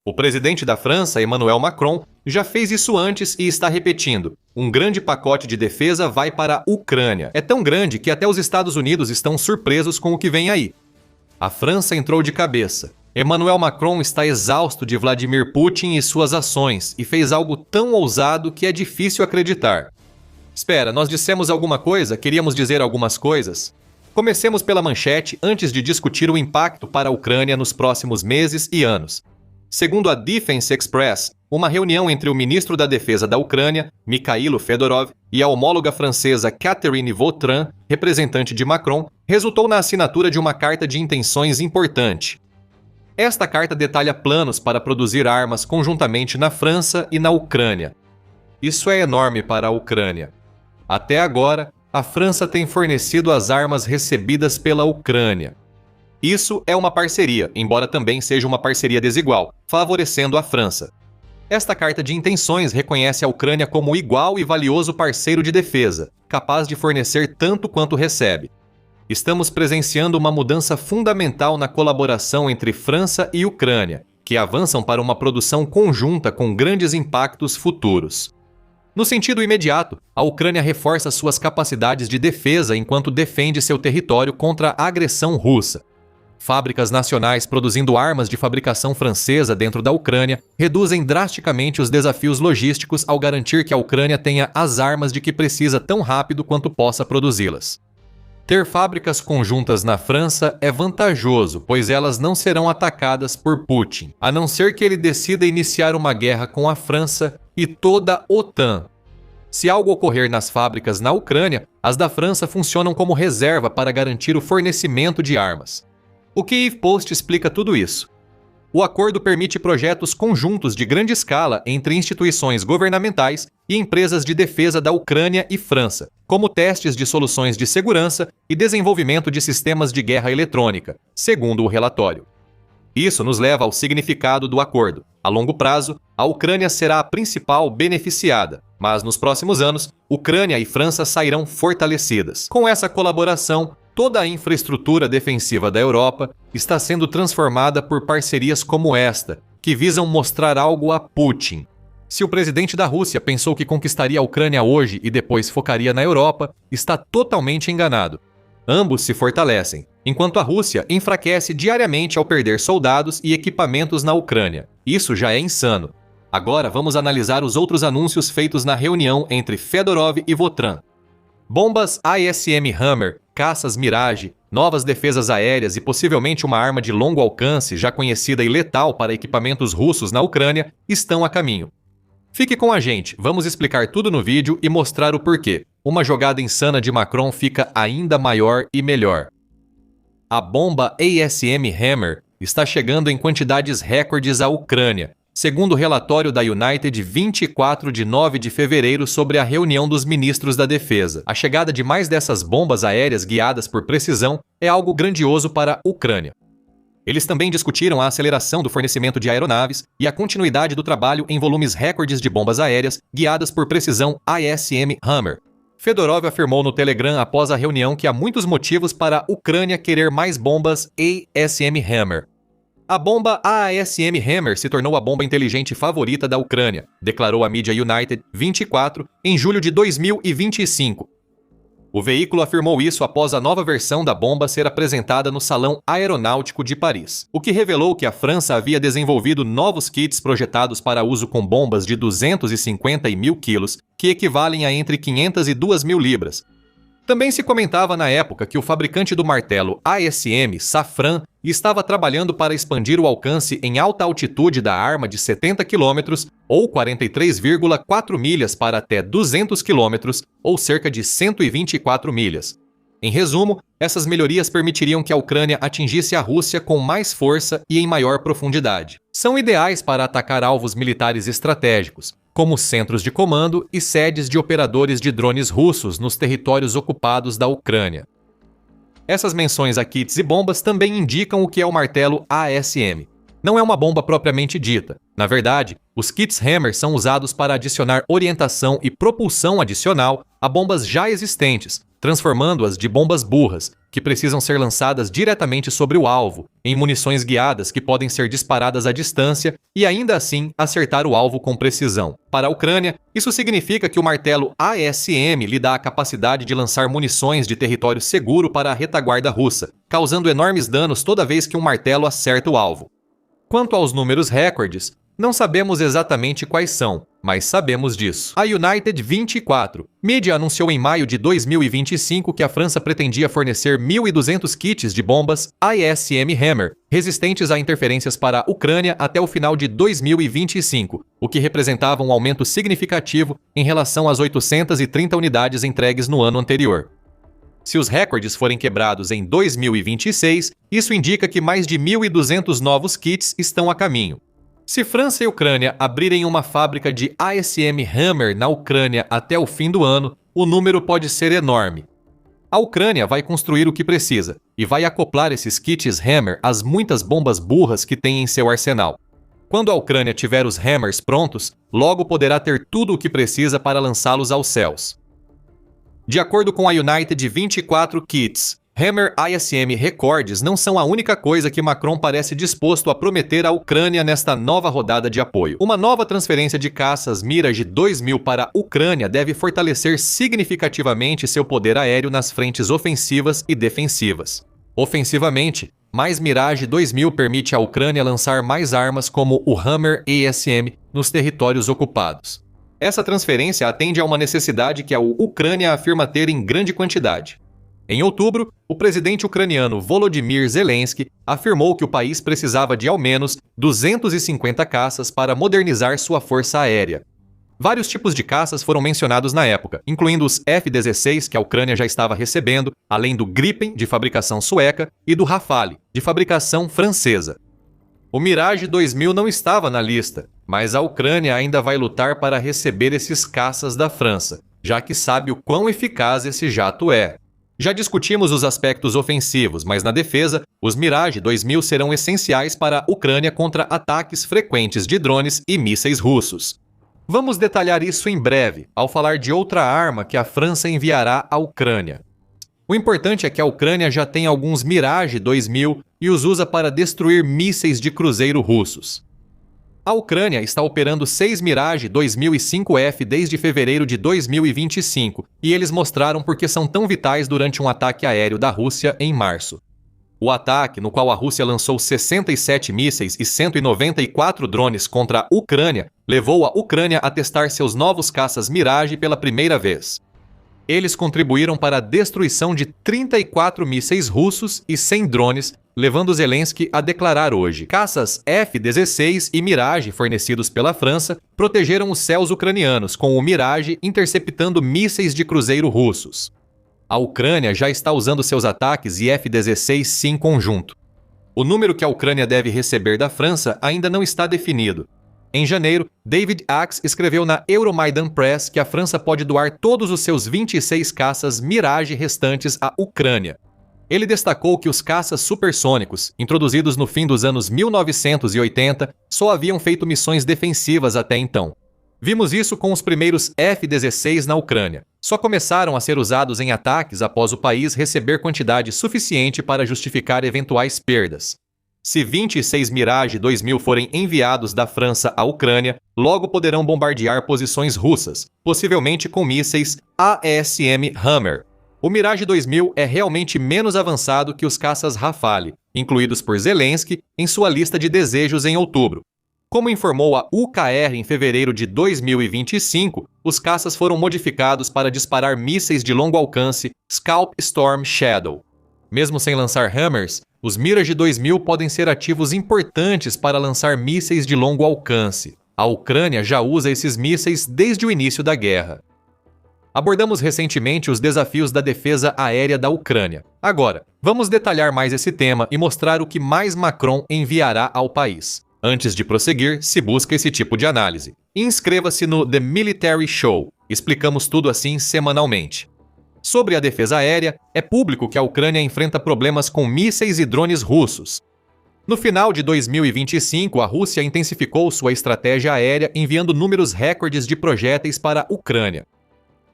O presidente da França, Emmanuel Macron, já fez isso antes e está repetindo. Um grande pacote de defesa vai para a Ucrânia. É tão grande que até os Estados Unidos estão surpresos com o que vem aí. A França entrou de cabeça. Emmanuel Macron está exausto de Vladimir Putin e suas ações e fez algo tão ousado que é difícil acreditar. Espera, nós dissemos alguma coisa? Queríamos dizer algumas coisas? Comecemos pela manchete antes de discutir o impacto para a Ucrânia nos próximos meses e anos. Segundo a Defense Express, uma reunião entre o ministro da Defesa da Ucrânia, Mikhailo Fedorov, e a homóloga francesa Catherine Vautrin, representante de Macron, resultou na assinatura de uma carta de intenções importante. Esta carta detalha planos para produzir armas conjuntamente na França e na Ucrânia. Isso é enorme para a Ucrânia. Até agora, a França tem fornecido as armas recebidas pela Ucrânia. Isso é uma parceria, embora também seja uma parceria desigual, favorecendo a França. Esta carta de intenções reconhece a Ucrânia como igual e valioso parceiro de defesa, capaz de fornecer tanto quanto recebe. Estamos presenciando uma mudança fundamental na colaboração entre França e Ucrânia, que avançam para uma produção conjunta com grandes impactos futuros. No sentido imediato, a Ucrânia reforça suas capacidades de defesa enquanto defende seu território contra a agressão russa. Fábricas nacionais produzindo armas de fabricação francesa dentro da Ucrânia reduzem drasticamente os desafios logísticos ao garantir que a Ucrânia tenha as armas de que precisa tão rápido quanto possa produzi-las. Ter fábricas conjuntas na França é vantajoso, pois elas não serão atacadas por Putin, a não ser que ele decida iniciar uma guerra com a França e toda a OTAN. Se algo ocorrer nas fábricas na Ucrânia, as da França funcionam como reserva para garantir o fornecimento de armas. O Kyiv Post explica tudo isso. O acordo permite projetos conjuntos de grande escala entre instituições governamentais e empresas de defesa da Ucrânia e França, como testes de soluções de segurança e desenvolvimento de sistemas de guerra eletrônica, segundo o relatório. Isso nos leva ao significado do acordo. A longo prazo, a Ucrânia será a principal beneficiada, mas nos próximos anos, Ucrânia e França sairão fortalecidas. Com essa colaboração, toda a infraestrutura defensiva da Europa está sendo transformada por parcerias como esta, que visam mostrar algo a Putin. Se o presidente da Rússia pensou que conquistaria a Ucrânia hoje e depois focaria na Europa, está totalmente enganado. Ambos se fortalecem, enquanto a Rússia enfraquece diariamente ao perder soldados e equipamentos na Ucrânia. Isso já é insano. Agora vamos analisar os outros anúncios feitos na reunião entre Fedorov e Vautrin. Bombas ISM Hammer, caças Mirage, novas defesas aéreas e possivelmente uma arma de longo alcance já conhecida e letal para equipamentos russos na Ucrânia estão a caminho. Fique com a gente, vamos explicar tudo no vídeo e mostrar o porquê. Uma jogada insana de Macron fica ainda maior e melhor. A bomba ASM Hammer está chegando em quantidades recordes à Ucrânia, segundo o relatório da United 24 de 9 de fevereiro sobre a reunião dos ministros da defesa. A chegada de mais dessas bombas aéreas guiadas por precisão é algo grandioso para a Ucrânia. Eles também discutiram a aceleração do fornecimento de aeronaves e a continuidade do trabalho em volumes recordes de bombas aéreas guiadas por precisão ISM Hammer. Fedorov afirmou no Telegram após a reunião que há muitos motivos para a Ucrânia querer mais bombas ASM Hammer. A bomba AASM Hammer se tornou a bomba inteligente favorita da Ucrânia, declarou a mídia United 24 em julho de 2025. O veículo afirmou isso após a nova versão da bomba ser apresentada no Salão Aeronáutico de Paris, o que revelou que a França havia desenvolvido novos kits projetados para uso com bombas de 250 e 1.000 quilos, que equivalem a entre 500 e 2.000 libras. Também se comentava na época que o fabricante do martelo ASM, Safran, estava trabalhando para expandir o alcance em alta altitude da arma de 70 km ou 43,4 milhas para até 200 km ou cerca de 124 milhas. Em resumo, essas melhorias permitiriam que a Ucrânia atingisse a Rússia com mais força e em maior profundidade. São ideais para atacar alvos militares estratégicos, como centros de comando e sedes de operadores de drones russos nos territórios ocupados da Ucrânia. Essas menções a kits e bombas também indicam o que é o martelo ASM. Não é uma bomba propriamente dita. Na verdade, os kits Hammer são usados para adicionar orientação e propulsão adicional a bombas já existentes, transformando-as de bombas burras, que precisam ser lançadas diretamente sobre o alvo, em munições guiadas que podem ser disparadas à distância e ainda assim acertar o alvo com precisão. Para a Ucrânia, isso significa que o martelo ASM lhe dá a capacidade de lançar munições de território seguro para a retaguarda russa, causando enormes danos toda vez que um martelo acerta o alvo. Quanto aos números recordes, não sabemos exatamente quais são, mas sabemos disso. A United 24 Media anunciou em maio de 2025 que a França pretendia fornecer 1.200 kits de bombas ASM Hammer, resistentes a interferências para a Ucrânia até o final de 2025, o que representava um aumento significativo em relação às 830 unidades entregues no ano anterior. Se os recordes forem quebrados em 2026, isso indica que mais de 1.200 novos kits estão a caminho. Se França e Ucrânia abrirem uma fábrica de ASM Hammer na Ucrânia até o fim do ano, o número pode ser enorme. A Ucrânia vai construir o que precisa e vai acoplar esses kits Hammer às muitas bombas burras que tem em seu arsenal. Quando a Ucrânia tiver os Hammers prontos, logo poderá ter tudo o que precisa para lançá-los aos céus. De acordo com a United 24 Kits, Hammer ASM Records não são a única coisa que Macron parece disposto a prometer à Ucrânia nesta nova rodada de apoio. Uma nova transferência de caças Mirage 2000 para a Ucrânia deve fortalecer significativamente seu poder aéreo nas frentes ofensivas e defensivas. Ofensivamente, mais Mirage 2000 permite à Ucrânia lançar mais armas como o Hammer ASM nos territórios ocupados. Essa transferência atende a uma necessidade que a Ucrânia afirma ter em grande quantidade. Em outubro, o presidente ucraniano Volodymyr Zelensky afirmou que o país precisava de ao menos 250 caças para modernizar sua força aérea. Vários tipos de caças foram mencionados na época, incluindo os F-16 que a Ucrânia já estava recebendo, além do Gripen, de fabricação sueca, e do Rafale, de fabricação francesa. O Mirage 2000 não estava na lista, mas a Ucrânia ainda vai lutar para receber esses caças da França, já que sabe o quão eficaz esse jato é. Já discutimos os aspectos ofensivos, mas na defesa, os Mirage 2000 serão essenciais para a Ucrânia contra ataques frequentes de drones e mísseis russos. Vamos detalhar isso em breve, ao falar de outra arma que a França enviará à Ucrânia. O importante é que a Ucrânia já tem alguns Mirage 2000 e os usa para destruir mísseis de cruzeiro russos. A Ucrânia está operando 6 Mirage 2005F desde fevereiro de 2025, e eles mostraram por que são tão vitais durante um ataque aéreo da Rússia em março. O ataque, no qual a Rússia lançou 67 mísseis e 194 drones contra a Ucrânia, levou a Ucrânia a testar seus novos caças Mirage pela primeira vez. Eles contribuíram para a destruição de 34 mísseis russos e 100 drones, levando Zelensky a declarar hoje: caças F-16 e Mirage fornecidos pela França protegeram os céus ucranianos, com o Mirage interceptando mísseis de cruzeiro russos. A Ucrânia já está usando seus ataques e F-16 em conjunto. O número que a Ucrânia deve receber da França ainda não está definido. Em janeiro, David Axe escreveu na Euromaidan Press que a França pode doar todos os seus 26 caças Mirage restantes à Ucrânia. Ele destacou que os caças supersônicos, introduzidos no fim dos anos 1980, só haviam feito missões defensivas até então. Vimos isso com os primeiros F-16 na Ucrânia. Só começaram a ser usados em ataques após o país receber quantidade suficiente para justificar eventuais perdas. Se 26 Mirage 2000 forem enviados da França à Ucrânia, logo poderão bombardear posições russas, possivelmente com mísseis ASM Hammer. O Mirage 2000 é realmente menos avançado que os caças Rafale, incluídos por Zelensky em sua lista de desejos em outubro. Como informou a UKR em fevereiro de 2025, os caças foram modificados para disparar mísseis de longo alcance Scalp Storm Shadow. Mesmo sem lançar Hammers, os Mirage 2000 podem ser ativos importantes para lançar mísseis de longo alcance. A Ucrânia já usa esses mísseis desde o início da guerra. Abordamos recentemente os desafios da defesa aérea da Ucrânia. Agora, vamos detalhar mais esse tema e mostrar o que mais Macron enviará ao país. Antes de prosseguir, se busca esse tipo de análise. Inscreva-se no The Military Show. Explicamos tudo assim semanalmente. Sobre a defesa aérea, é público que a Ucrânia enfrenta problemas com mísseis e drones russos. No final de 2025, a Rússia intensificou sua estratégia aérea enviando números recordes de projéteis para a Ucrânia.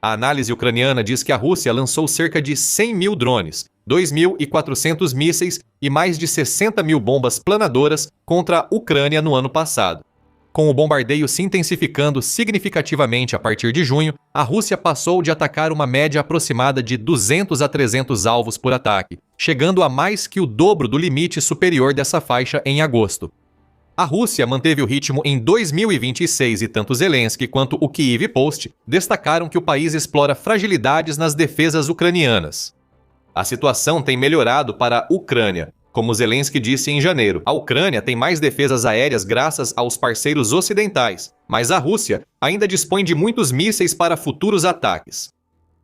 A análise ucraniana diz que a Rússia lançou cerca de 100 mil drones, 2.400 mísseis e mais de 60 mil bombas planadoras contra a Ucrânia no ano passado. Com o bombardeio se intensificando significativamente a partir de junho, a Rússia passou de atacar uma média aproximada de 200 a 300 alvos por ataque, chegando a mais que o dobro do limite superior dessa faixa em agosto. A Rússia manteve o ritmo em 2026 e tanto Zelensky quanto o Kyiv Post destacaram que o país explora fragilidades nas defesas ucranianas. A situação tem melhorado para a Ucrânia. Como Zelensky disse em janeiro, a Ucrânia tem mais defesas aéreas graças aos parceiros ocidentais, mas a Rússia ainda dispõe de muitos mísseis para futuros ataques.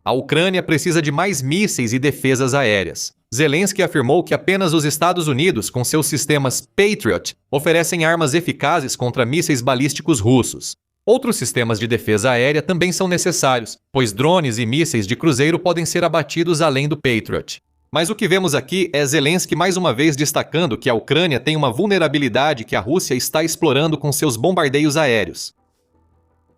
A Ucrânia precisa de mais mísseis e defesas aéreas. Zelensky afirmou que apenas os Estados Unidos, com seus sistemas Patriot, oferecem armas eficazes contra mísseis balísticos russos. Outros sistemas de defesa aérea também são necessários, pois drones e mísseis de cruzeiro podem ser abatidos além do Patriot. Mas o que vemos aqui é Zelensky mais uma vez destacando que a Ucrânia tem uma vulnerabilidade que a Rússia está explorando com seus bombardeios aéreos.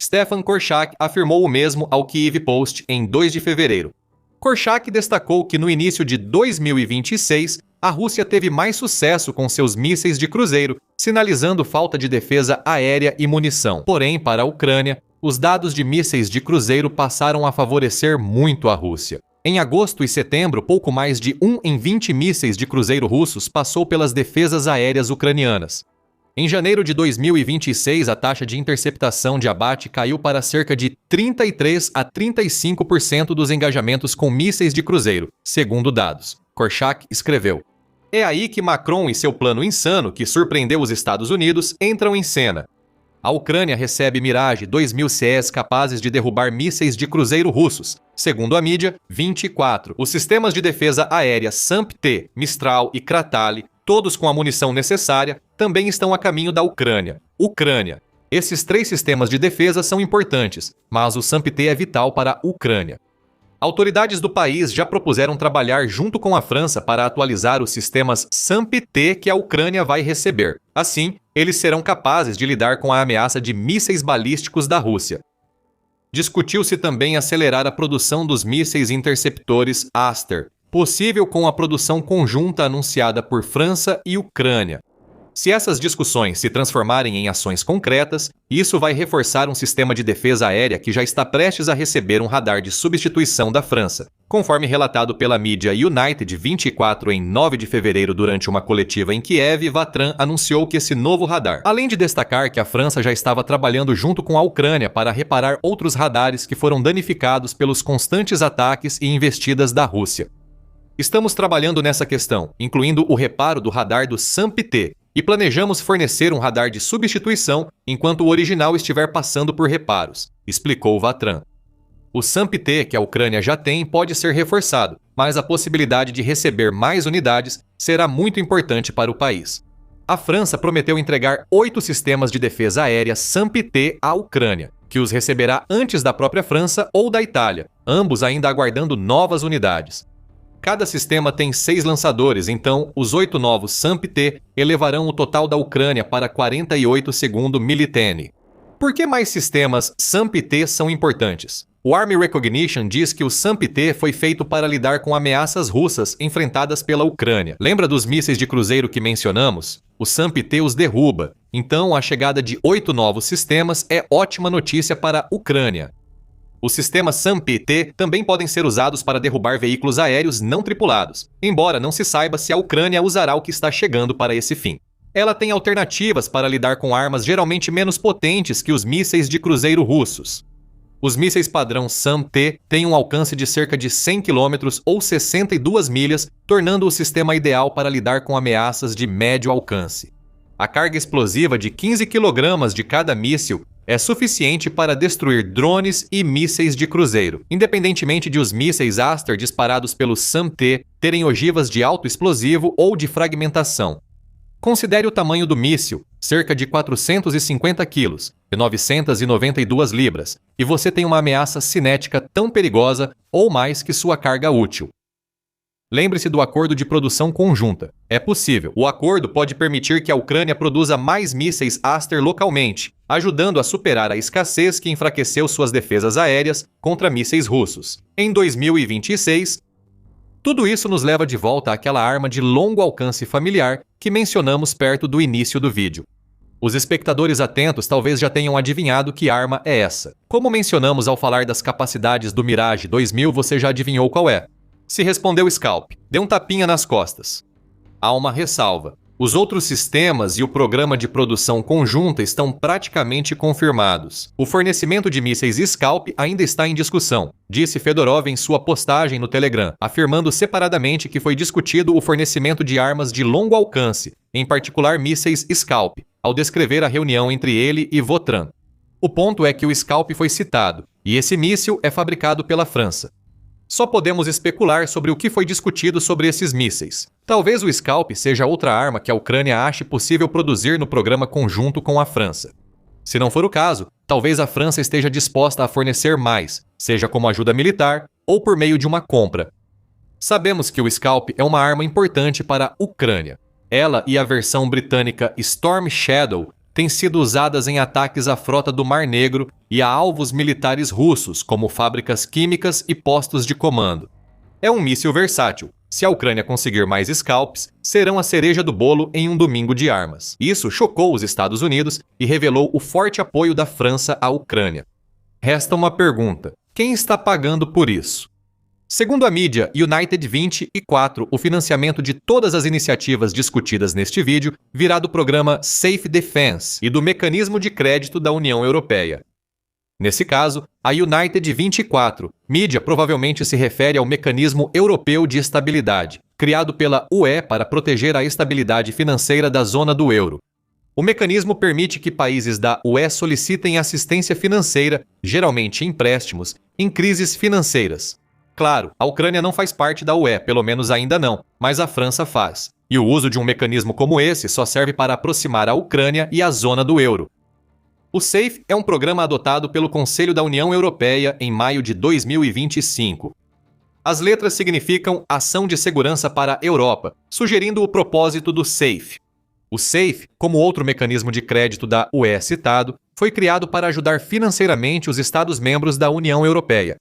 Stefan Korchak afirmou o mesmo ao Kyiv Post em 2 de fevereiro. Korchak destacou que no início de 2026, a Rússia teve mais sucesso com seus mísseis de cruzeiro, sinalizando falta de defesa aérea e munição. Porém, para a Ucrânia, os dados de mísseis de cruzeiro passaram a favorecer muito a Rússia. Em agosto e setembro, pouco mais de 1 em 20 mísseis de cruzeiro russos passou pelas defesas aéreas ucranianas. Em janeiro de 2026, a taxa de interceptação de abate caiu para cerca de 33 a 35% dos engajamentos com mísseis de cruzeiro, segundo dados. Korchak escreveu: "É aí que Macron e seu plano insano, que surpreendeu os Estados Unidos, entram em cena. A Ucrânia recebe Mirage 2000 CS capazes de derrubar mísseis de cruzeiro russos. Segundo a mídia, 24. Os sistemas de defesa aérea SAMP-T, Mistral e Kratali, todos com a munição necessária, também estão a caminho da Ucrânia. Esses 3 sistemas de defesa são importantes, mas o SAMP-T é vital para a Ucrânia. Autoridades do país já propuseram trabalhar junto com a França para atualizar os sistemas SAMP-T que a Ucrânia vai receber. Assim, eles serão capazes de lidar com a ameaça de mísseis balísticos da Rússia. Discutiu-se também acelerar a produção dos mísseis interceptores Aster, possível com a produção conjunta anunciada por França e Ucrânia. Se essas discussões se transformarem em ações concretas, isso vai reforçar um sistema de defesa aérea que já está prestes a receber um radar de substituição da França. Conforme relatado pela mídia United 24 em 9 de fevereiro durante uma coletiva em Kiev, Vatran anunciou que esse novo radar, além de destacar que a França já estava trabalhando junto com a Ucrânia para reparar outros radares que foram danificados pelos constantes ataques e investidas da Rússia. Estamos trabalhando nessa questão, incluindo o reparo do radar do SAMP-T, e planejamos fornecer um radar de substituição enquanto o original estiver passando por reparos, explicou Vatran. O SAMP-T que a Ucrânia já tem pode ser reforçado, mas a possibilidade de receber mais unidades será muito importante para o país. A França prometeu entregar 8 sistemas de defesa aérea SAMP-T à Ucrânia, que os receberá antes da própria França ou da Itália, ambos ainda aguardando novas unidades. Cada sistema tem 6 lançadores, então os 8 novos SAMP-T elevarão o total da Ucrânia para 48, segundo Militene. Por que mais sistemas SAMP-T são importantes? O Army Recognition diz que o SAMP-T foi feito para lidar com ameaças russas enfrentadas pela Ucrânia. Lembra dos mísseis de cruzeiro que mencionamos? O SAMP-T os derruba, então a chegada de 8 novos sistemas é ótima notícia para a Ucrânia. Os sistemas SAMP-T também podem ser usados para derrubar veículos aéreos não tripulados, embora não se saiba se a Ucrânia usará o que está chegando para esse fim. Ela tem alternativas para lidar com armas geralmente menos potentes que os mísseis de cruzeiro russos. Os mísseis padrão SAM-T têm um alcance de cerca de 100 km ou 62 milhas, tornando o sistema ideal para lidar com ameaças de médio alcance. A carga explosiva de 15 kg de cada míssil é suficiente para destruir drones e mísseis de cruzeiro, independentemente de os mísseis Aster disparados pelo SAM-T terem ogivas de alto explosivo ou de fragmentação. Considere o tamanho do míssil, cerca de 450 quilos, e 992 libras, e você tem uma ameaça cinética tão perigosa ou mais que sua carga útil. Lembre-se do acordo de produção conjunta. É possível. O acordo pode permitir que a Ucrânia produza mais mísseis Aster localmente, ajudando a superar a escassez que enfraqueceu suas defesas aéreas contra mísseis russos. Em 2026, Tudo isso nos leva de volta àquela arma de longo alcance familiar que mencionamos perto do início do vídeo. Os espectadores atentos talvez já tenham adivinhado que arma é essa. Como mencionamos ao falar das capacidades do Mirage 2000, você já adivinhou qual é. Se respondeu Scalp, dê um tapinha nas costas. Há uma ressalva. Os outros sistemas e o programa de produção conjunta estão praticamente confirmados. O fornecimento de mísseis Scalp ainda está em discussão, disse Fedorov em sua postagem no Telegram, afirmando separadamente que foi discutido o fornecimento de armas de longo alcance, em particular mísseis Scalp, ao descrever a reunião entre ele e Vautrin. O ponto é que o Scalp foi citado, e esse míssil é fabricado pela França. Só podemos especular sobre o que foi discutido sobre esses mísseis. Talvez o Scalp seja outra arma que a Ucrânia ache possível produzir no programa conjunto com a França. Se não for o caso, talvez a França esteja disposta a fornecer mais, seja como ajuda militar ou por meio de uma compra. Sabemos que o Scalp é uma arma importante para a Ucrânia. Ela e a versão britânica Storm Shadow têm sido usadas em ataques à frota do Mar Negro e a alvos militares russos, como fábricas químicas e postos de comando. É um míssil versátil. Se a Ucrânia conseguir mais Scalps, serão a cereja do bolo em um domingo de armas. Isso chocou os Estados Unidos e revelou o forte apoio da França à Ucrânia. Resta uma pergunta: quem está pagando por isso? Segundo a mídia United 24, o financiamento de todas as iniciativas discutidas neste vídeo virá do programa Safe Defense e do mecanismo de crédito da União Europeia. Nesse caso, a United 24, mídia provavelmente se refere ao Mecanismo Europeu de Estabilidade, criado pela UE para proteger a estabilidade financeira da zona do euro. O mecanismo permite que países da UE solicitem assistência financeira, geralmente empréstimos, em crises financeiras. Claro, a Ucrânia não faz parte da UE, pelo menos ainda não, mas a França faz. E o uso de um mecanismo como esse só serve para aproximar a Ucrânia e a zona do euro. O SAFE é um programa adotado pelo Conselho da União Europeia em maio de 2025. As letras significam Ação de Segurança para a Europa, sugerindo o propósito do SAFE. O SAFE, como outro mecanismo de crédito da UE citado, foi criado para ajudar financeiramente os Estados-membros da União Europeia.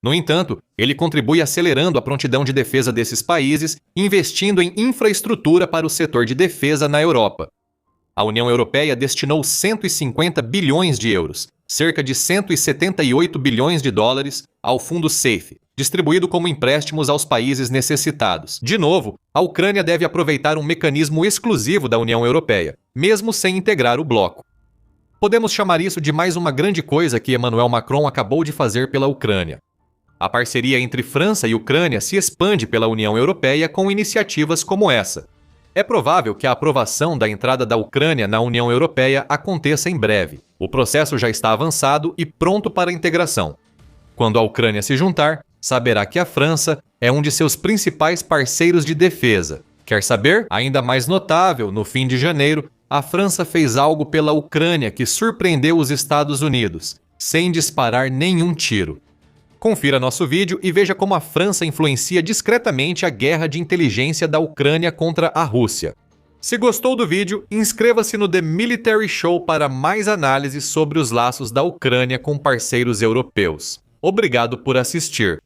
No entanto, ele contribui acelerando a prontidão de defesa desses países, investindo em infraestrutura para o setor de defesa na Europa. A União Europeia destinou 150 bilhões de euros, cerca de 178 bilhões de dólares, ao fundo SAFE, distribuído como empréstimos aos países necessitados. De novo, a Ucrânia deve aproveitar um mecanismo exclusivo da União Europeia, mesmo sem integrar o bloco. Podemos chamar isso de mais uma grande coisa que Emmanuel Macron acabou de fazer pela Ucrânia. A parceria entre França e Ucrânia se expande pela União Europeia com iniciativas como essa. É provável que a aprovação da entrada da Ucrânia na União Europeia aconteça em breve. O processo já está avançado e pronto para a integração. Quando a Ucrânia se juntar, saberá que a França é um de seus principais parceiros de defesa. Quer saber? Ainda mais notável, no fim de janeiro, a França fez algo pela Ucrânia que surpreendeu os Estados Unidos, sem disparar nenhum tiro. Confira nosso vídeo e veja como a França influencia discretamente a guerra de inteligência da Ucrânia contra a Rússia. Se gostou do vídeo, inscreva-se no The Military Show para mais análises sobre os laços da Ucrânia com parceiros europeus. Obrigado por assistir.